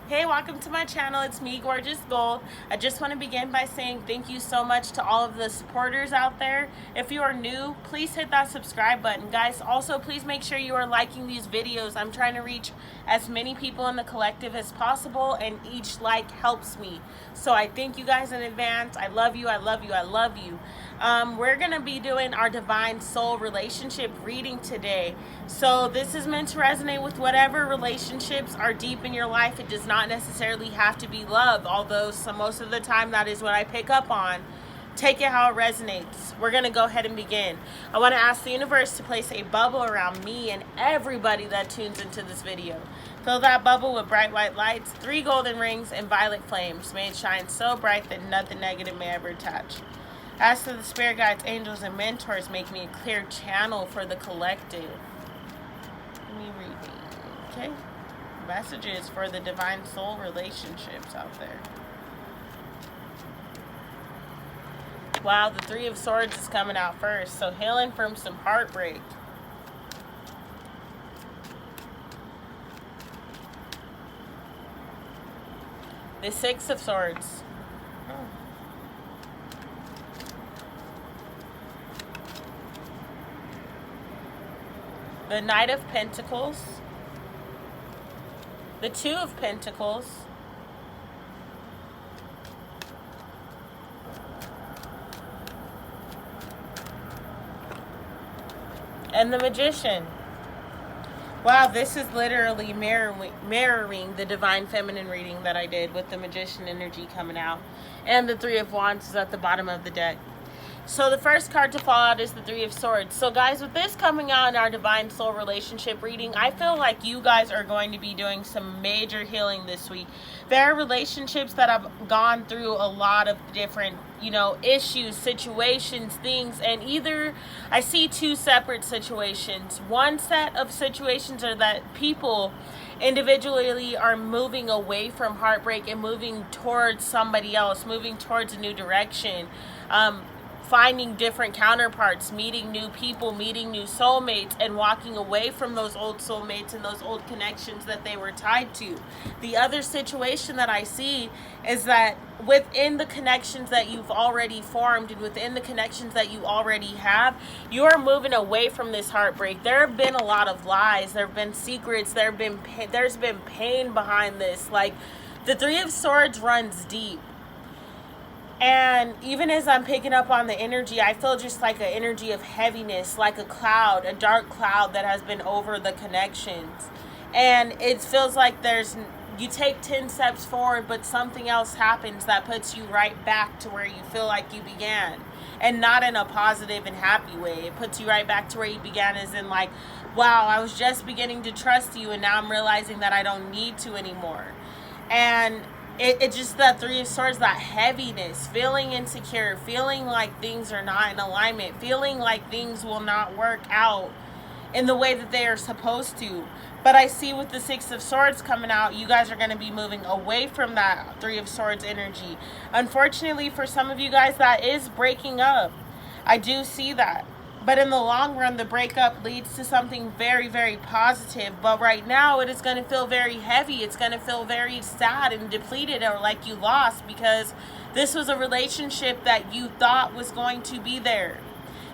Hey, welcome to my channel. It's me, Gorgeous Gold. I just want to begin by saying thank you so much to all of the supporters out there. If you are new, please hit that subscribe button. Guys, also please make sure you are liking these videos. I'm trying to reach as many people in the collective as possible, and each like helps me. So I thank you guys in advance. I love you, I love you, I love you. We're going to be doing our divine soul relationship reading today. So this is meant to resonate with whatever relationships are deep in your life. It does not necessarily have to be love, although most of the time that is what I pick up on. Take it how it resonates. We're going to go ahead and begin. I want to ask the universe to place a bubble around me and everybody that tunes into this video. Fill that bubble with bright white lights, 3 golden rings, and violet flames. May it shine so bright that nothing negative may ever touch. Ask for the spirit guides, angels, and mentors, make me a clear channel for the collective. Let me read these, okay? Messages for the divine soul relationships out there. Wow, the 3 of Swords is coming out first. So healing from some heartbreak. The 6 of Swords. The Knight of Pentacles. The 2 of Pentacles. And the Magician. Wow, this is literally mirroring the Divine Feminine reading that I did with the Magician energy coming out. And the 3 of Wands is at the bottom of the deck. So the first card to fall out is the 3 of Swords. So guys, with this coming out in our Divine Soul relationship reading, I feel like you guys are going to be doing some major healing this week. There are relationships that have gone through a lot of different, issues, situations, things, and either I see 2 separate situations. One set of situations are that people individually are moving away from heartbreak and moving towards somebody else, moving towards a new direction. Finding different counterparts, meeting new people, meeting new soulmates, and walking away from those old soulmates and those old connections that they were tied to. The other situation that I see is that within the connections that you've already formed and within the connections that you already have, you are moving away from this heartbreak. There have been a lot of lies. There have been secrets. There's been pain behind this. Like, the 3 of Swords runs deep. And even as I'm picking up on the energy, I feel just like an energy of heaviness, like a cloud, a dark cloud that has been over the connections. And it feels like you take 10 steps forward, but something else happens that puts you right back to where you feel like you began. And not in a positive and happy way. It puts you right back to where you began, as in like, wow, I was just beginning to trust you, and now I'm realizing that I don't need to anymore. And It just, that 3 of Swords, that heaviness, feeling insecure, feeling like things are not in alignment, feeling like things will not work out in the way that they are supposed to. But I see with the 6 of Swords coming out, you guys are going to be moving away from that 3 of Swords energy. Unfortunately, for some of you guys, that is breaking up. I do see that. But in the long run, the breakup leads to something very, very positive. But right now, it is going to feel very heavy. It's going to feel very sad and depleted, or like you lost, because this was a relationship that you thought was going to be there,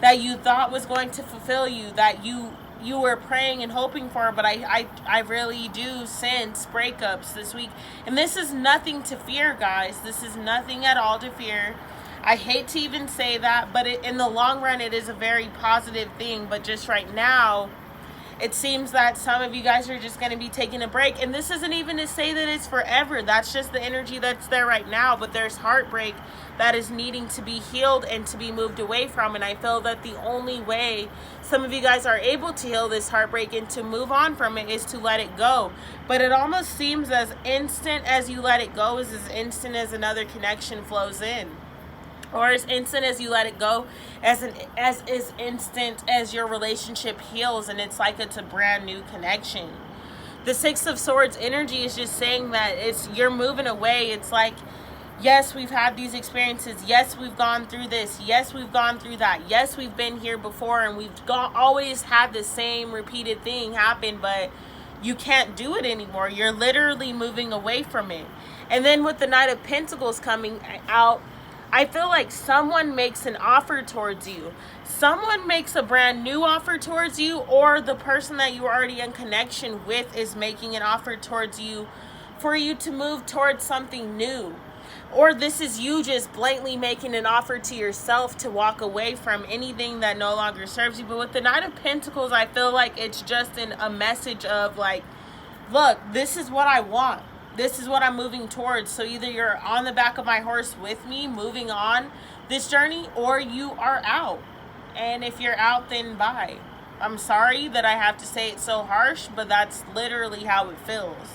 that you thought was going to fulfill you, that you were praying and hoping for. But I really do sense breakups this week. And this is nothing to fear, guys. This is nothing at all to fear. I hate to even say that, but in the long run, it is a very positive thing. But just right now, it seems that some of you guys are just going to be taking a break. And this isn't even to say that it's forever. That's just the energy that's there right now. But there's heartbreak that is needing to be healed and to be moved away from. And I feel that the only way some of you guys are able to heal this heartbreak and to move on from it is to let it go. But it almost seems as instant as you let it go is as instant as another connection flows in. Or as instant as you let it go, as instant as your relationship heals, and it's like it's a brand new connection. The 6 of Swords energy is just saying that you're moving away. It's like, yes, we've had these experiences. Yes, we've gone through this. Yes, we've gone through that. Yes, we've been here before, and we've always had the same repeated thing happen, but you can't do it anymore. You're literally moving away from it. And then with the Knight of Pentacles coming out, I feel like someone makes an offer towards you. Someone makes a brand new offer towards you, or the person that you are already in connection with is making an offer towards you for you to move towards something new. Or this is you just blatantly making an offer to yourself to walk away from anything that no longer serves you. But with the Knight of Pentacles, I feel like it's just a message of like, look, this is what I want. This is what I'm moving towards. So either you're on the back of my horse with me, moving on this journey, or you are out. And if you're out, then bye. I'm sorry that I have to say it so harsh, but that's literally how it feels.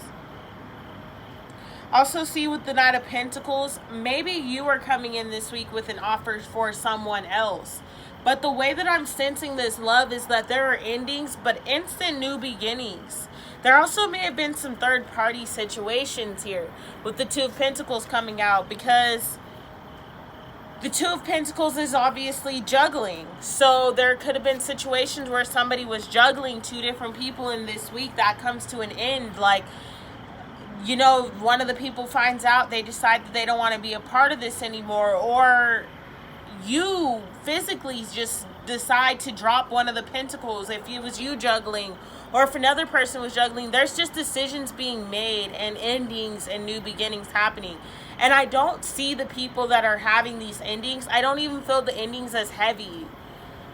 Also see with the Knight of Pentacles, maybe you are coming in this week with an offer for someone else. But the way that I'm sensing this love is that there are endings, but instant new beginnings. There also may have been some third-party situations here with the Two of Pentacles coming out, because the Two of Pentacles is obviously juggling. So there could have been situations where somebody was juggling two different people in this week. That comes to an end. Like, you know, one of the people finds out, they decide that they don't want to be a part of this anymore, or you physically just decide to drop one of the pentacles if it was you juggling, or if another person was juggling. There's just decisions being made and endings and new beginnings happening. And I don't see the people that are having these endings, I don't even feel the endings as heavy.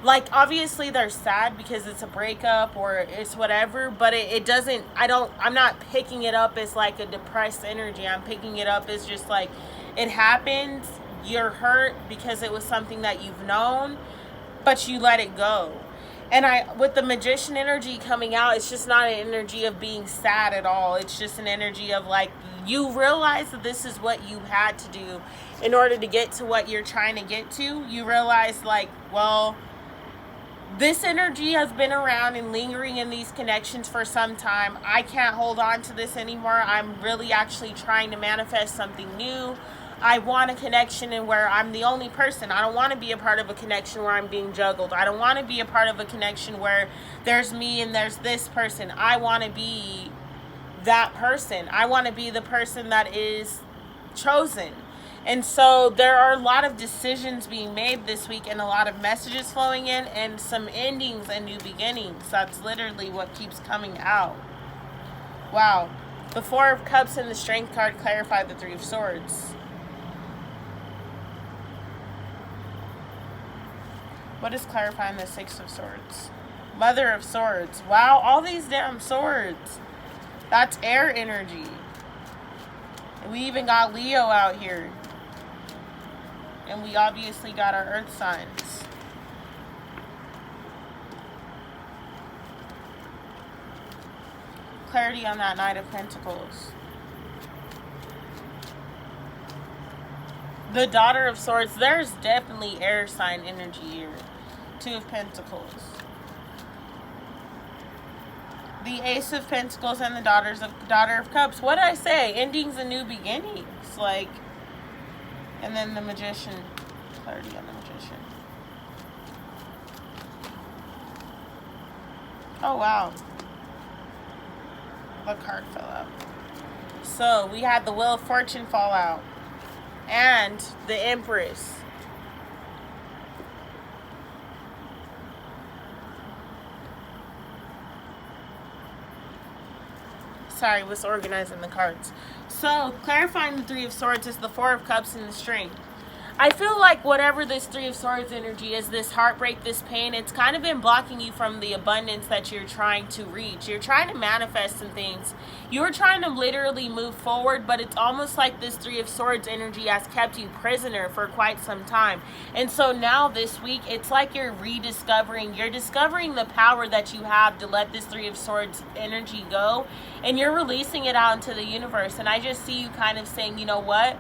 Like, obviously they're sad because it's a breakup or it's whatever, but it doesn't, I'm not picking it up as like a depressed energy. I'm picking it up as just like, it happened, you're hurt because it was something that you've known, but you let it go. And with the Magician energy coming out, it's just not an energy of being sad at all. It's just an energy of like, you realize that this is what you had to do in order to get to what you're trying to get to. You realize like, well, this energy has been around and lingering in these connections for some time. I can't hold on to this anymore. I'm really actually trying to manifest something new. I want a connection in where I'm the only person. I don't want to be a part of a connection where I'm being juggled. I don't want to be a part of a connection where there's me and there's this person. I want to be that person. I want to be the person that is chosen. And so there are a lot of decisions being made this week and a lot of messages flowing in and some endings and new beginnings. That's literally what keeps coming out. Wow. The Four of Cups and the Strength card clarify the Three of Swords. What is clarifying the Six of Swords? Mother of Swords. Wow, all these damn swords. That's air energy. And we even got Leo out here. And we obviously got our earth signs. Clarity on that Knight of Pentacles. The Daughter of Swords. There's definitely air sign energy here. Two of Pentacles. The Ace of Pentacles and the Daughter of Cups. What did I say? Endings and new beginnings. Like, and then the Magician. Clarity on the Magician. Oh, wow. The card fell out. So, we had the Wheel of Fortune fall out. And the Empress. Sorry, was organizing the cards. So, clarifying the Three of Swords is the Four of Cups and the Strength. I feel like whatever this Three of Swords energy is, this heartbreak, this pain, it's kind of been blocking you from the abundance that you're trying to reach. You're trying to manifest some things. You're trying to literally move forward, but it's almost like this Three of Swords energy has kept you prisoner for quite some time. And so now this week, it's like you're discovering the power that you have to let this Three of Swords energy go, and you're releasing it out into the universe. And I just see you kind of saying, you know what?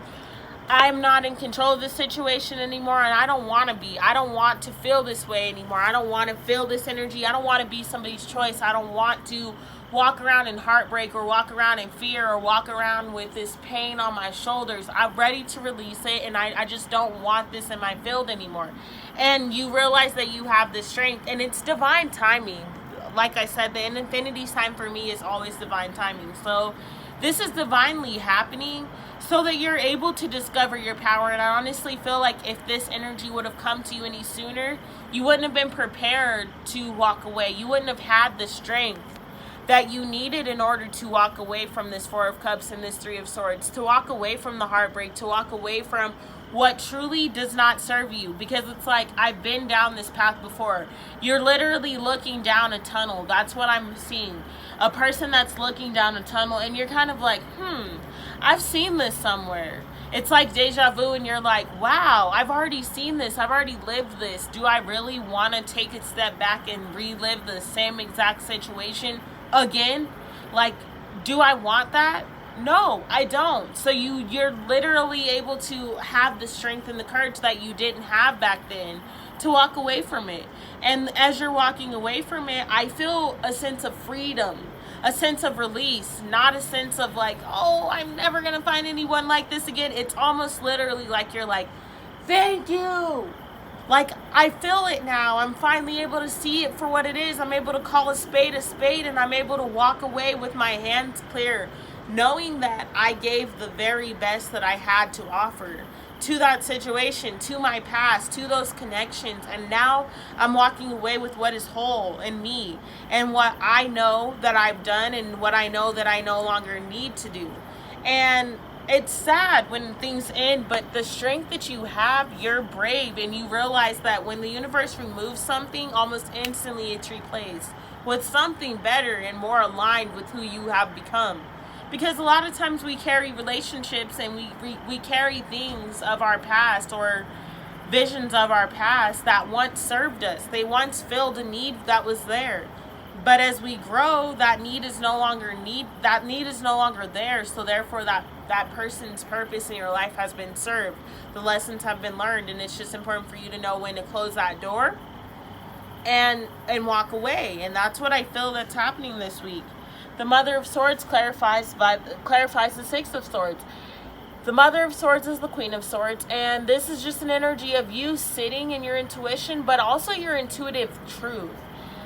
I'm not in control of this situation anymore, and I don't want to be. I don't want to feel this way anymore. I don't want to feel this energy. I don't want to be somebody's choice. I don't want to walk around in heartbreak or walk around in fear or walk around with this pain on my shoulders. I'm ready to release it, and I just don't want this in my field anymore. And you realize that you have this strength, and it's divine timing. like I said, the infinity sign for me is always divine timing. So this is divinely happening so that you're able to discover your power. And I honestly feel like if this energy would have come to you any sooner, you wouldn't have been prepared to walk away. You wouldn't have had the strength that you needed in order to walk away from this Four of Cups and this Three of Swords, to walk away from the heartbreak, to walk away from what truly does not serve you. Because it's like, I've been down this path before. You're literally looking down a tunnel. That's what I'm seeing. A person that's looking down a tunnel, and you're kind of like, I've seen this somewhere. It's like deja vu, and you're like, wow, I've already seen this. I've already lived this. Do I really want to take a step back and relive the same exact situation again? Like, do I want that? No, I don't. So you're literally able to have the strength and the courage that you didn't have back then to walk away from it. And as you're walking away from it, I feel a sense of freedom, a sense of release, not a sense of like, oh, I'm never going to find anyone like this again. It's almost literally like you're like, thank you. Like, I feel it now. I'm finally able to see it for what it is. I'm able to call a spade, and I'm able to walk away with my hands clear, knowing that I gave the very best that I had to offer to that situation, to my past, to those connections. And now I'm walking away with what is whole in me and what I know that I've done and what I know that I no longer need to do. And it's sad when things end, but the strength that you have, you're brave, and you realize that when the universe removes something, almost instantly it's replaced with something better and more aligned with who you have become. Because a lot of times we carry relationships and we carry things of our past or visions of our past that once served us. They once filled a need that was there. But as we grow, that need is no longer there. So therefore that person's purpose in your life has been served. The lessons have been learned, and it's just important for you to know when to close that door and walk away. And that's what I feel that's happening this week. The Mother of Swords clarifies the Six of Swords. The Mother of Swords is the Queen of Swords, and this is just an energy of you sitting in your intuition, but also your intuitive truth.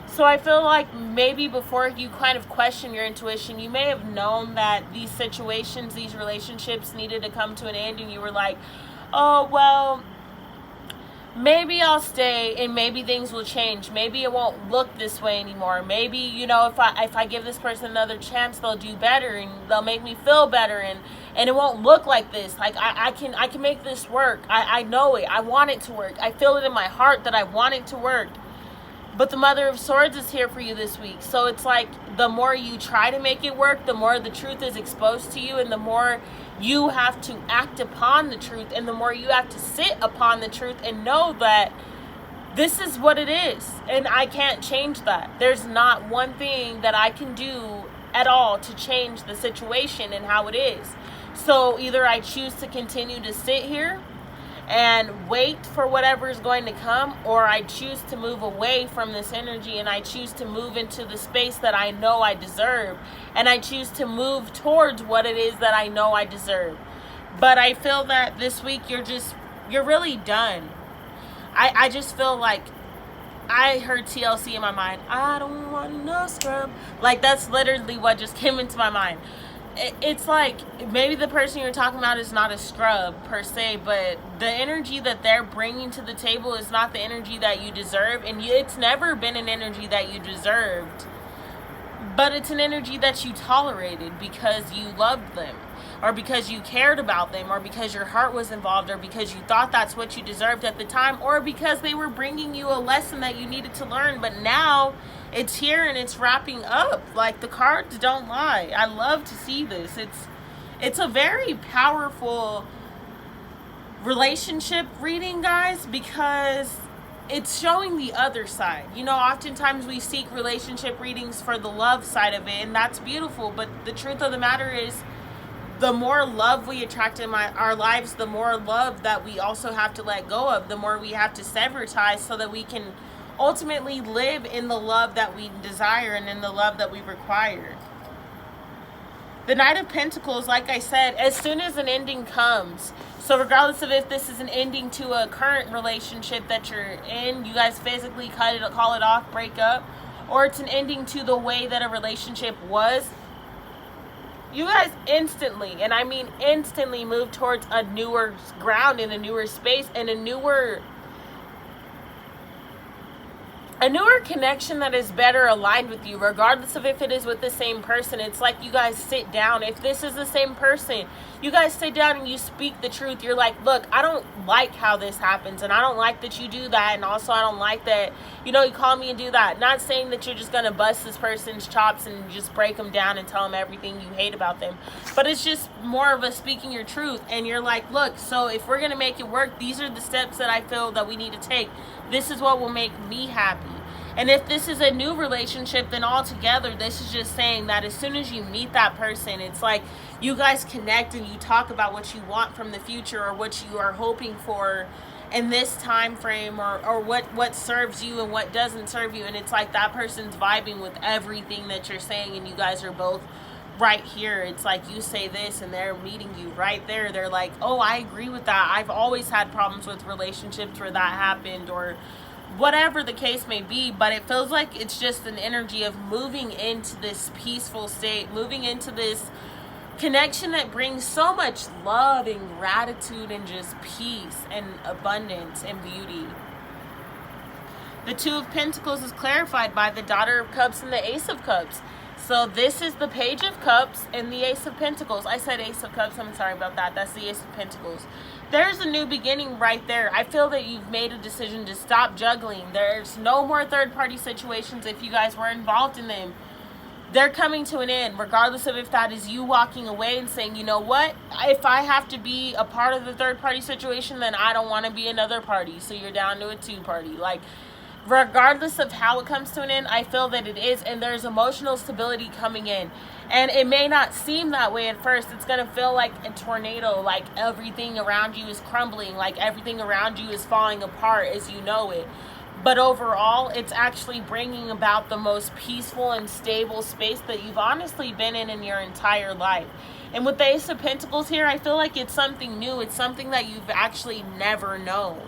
So I feel like maybe before you kind of question your intuition, you may have known that these situations, these relationships needed to come to an end, and you were like, oh, well, maybe I'll stay and maybe things will change. Maybe it won't look this way anymore. Maybe, you know, if I give this person another chance, they'll do better and they'll make me feel better, and it won't look like this. Like I can make this work. I know it. I want it to work. I feel it in my heart that I want it to work. But the Mother of Swords is here for you this week. So it's like the more you try to make it work, the more the truth is exposed to you, and the more you have to act upon the truth, and the more you have to sit upon the truth and know that this is what it is, and I can't change that. There's not one thing that I can do at all to change the situation and how it is. So either I choose to continue to sit here and wait for whatever is going to come, or I choose to move away from this energy and I choose to move into the space that I know I deserve, and I choose to move towards what it is that I know I deserve. But I feel that this week you're really done. I just feel like I heard TLC in my mind. I don't want no scrub. Like, that's literally what just came into my mind. It's like maybe the person you're talking about is not a scrub per se, but the energy that they're bringing to the table is not the energy that you deserve, and it's never been an energy that you deserved, but it's an energy that you tolerated because you loved them, or because you cared about them, or because your heart was involved, or because you thought that's what you deserved at the time, or because they were bringing you a lesson that you needed to learn. But now it's here and it's wrapping up. Like, the cards don't lie. I love to see this. It's a very powerful relationship reading, guys, because it's showing the other side. You know, oftentimes we seek relationship readings for the love side of it, and that's beautiful. But the truth of the matter is, the more love we attract in our lives, the more love that we also have to let go of, the more we have to sever ties so that we can ultimately live in the love that we desire and in the love that we require. The Knight of Pentacles, like I said, as soon as an ending comes, so regardless of if this is an ending to a current relationship that you're in, you guys physically call it off, break up, or it's an ending to the way that a relationship was, you guys instantly, and I mean instantly, move towards a newer ground, in a newer space, and a newer connection that is better aligned with you, regardless of if it is with the same person. It's like you guys sit down. If this is the same person, you guys sit down and you speak the truth. You're like, look, I don't like how this happens, and I don't like that you do that, and also I don't like that, you call me and do that. Not saying that you're just going to bust this person's chops and just break them down and tell them everything you hate about them, but it's just more of a speaking your truth. And you're like, look, so if we're going to make it work, these are the steps that I feel that we need to take. This is what will make me happy. And if this is a new relationship, then altogether, this is just saying that as soon as you meet that person, it's like you guys connect and you talk about what you want from the future, or what you are hoping for in this time frame, or what serves you and what doesn't serve you. And it's like that person's vibing with everything that you're saying, and you guys are both right here. It's like you say this and they're meeting you right there. They're like, oh, I agree with that. I've always had problems with relationships where that happened, or whatever the case may be. But it feels like it's just an energy of moving into this peaceful state, moving into this connection that brings so much love and gratitude and just peace and abundance and beauty. The Two of Pentacles is clarified by the Daughter of Cups and the Ace of Cups. So this is the Page of Cups and the Ace of Pentacles. I said Ace of Cups, I'm sorry about that. That's the Ace of Pentacles. There's a new beginning right there. I feel that you've made a decision to stop juggling. There's no more third-party situations if you guys were involved in them. They're coming to an end, regardless of if that is you walking away and saying, you know what, if I have to be a part of the third-party situation, then I don't want to be another party. So you're down to a two-party. Like, regardless of how it comes to an end, I feel that it is, and there's emotional stability coming in. And it may not seem that way at first. It's going to feel like a tornado, like everything around you is crumbling, like everything around you is falling apart as you know it. But overall, it's actually bringing about the most peaceful and stable space that you've honestly been in your entire life. And with the Ace of Pentacles here, I feel like it's something new. It's something that you've actually never known.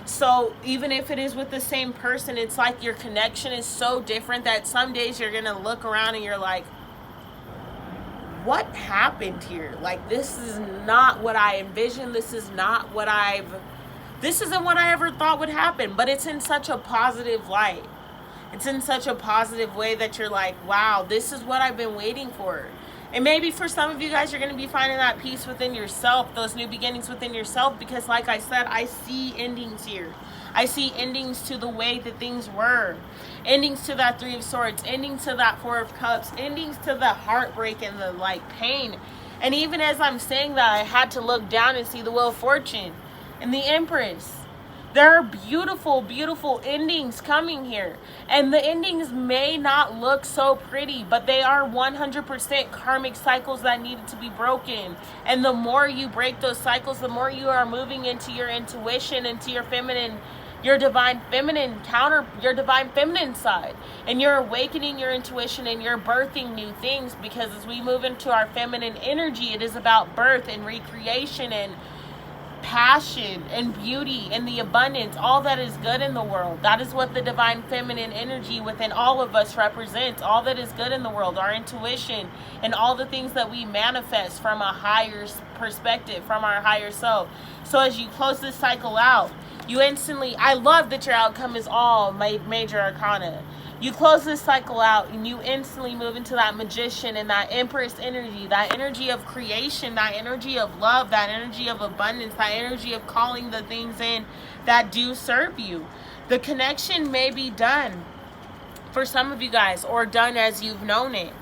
So even if it is with the same person, it's like your connection is so different that some days you're going to look around and you're like, what happened here? Like, this is not what I envisioned. This isn't what I ever thought would happen. But it's in such a positive light. It's in such a positive way that you're like, wow, this is what I've been waiting for. And maybe for some of you guys, you're going to be finding that peace within yourself, those new beginnings within yourself, because like I said, I see endings here. I see endings to the way that things were. Endings to that Three of Swords. Endings to that Four of Cups. Endings to the heartbreak and the pain. And even as I'm saying that, I had to look down and see the Wheel of Fortune and the Empress. There are beautiful, beautiful endings coming here. And the endings may not look so pretty, but they are 100% karmic cycles that needed to be broken. And the more you break those cycles, the more you are moving into your intuition, into your feminine, your divine feminine side. And you're awakening your intuition and you're birthing new things, because as we move into our feminine energy, it is about birth and recreation and passion and beauty and the abundance, all that is good in the world. That is what the divine feminine energy within all of us represents. All that is good in the world, our intuition, and all the things that we manifest from a higher perspective, from our higher self. So as you close this cycle out, you instantly, I love that your outcome is all major arcana. You close this cycle out and you instantly move into that Magician and that Empress energy, that energy of creation, that energy of love, that energy of abundance, that energy of calling the things in that do serve you. The connection may be done for some of you guys, or done as you've known it,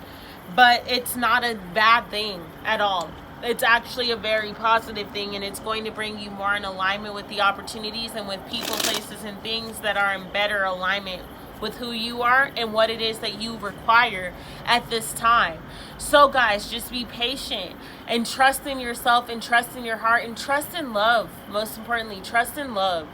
but it's not a bad thing at all. It's actually a very positive thing, and it's going to bring you more in alignment with the opportunities and with people, places, and things that are in better alignment with who you are and what it is that you require at this time. So guys, just be patient and trust in yourself and trust in your heart and trust in love. Most importantly, trust in love.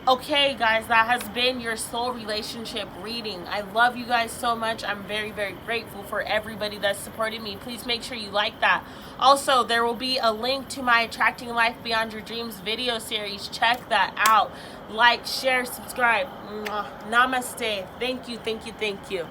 Okay, guys, that has been your soul relationship reading. I love you guys so much. I'm very, very grateful for everybody that's supported me. Please make sure you like that. Also, there will be a link to my Attracting Life Beyond Your Dreams video series. Check that out. Like, share, subscribe. Mwah. Namaste. Thank you, thank you, thank you.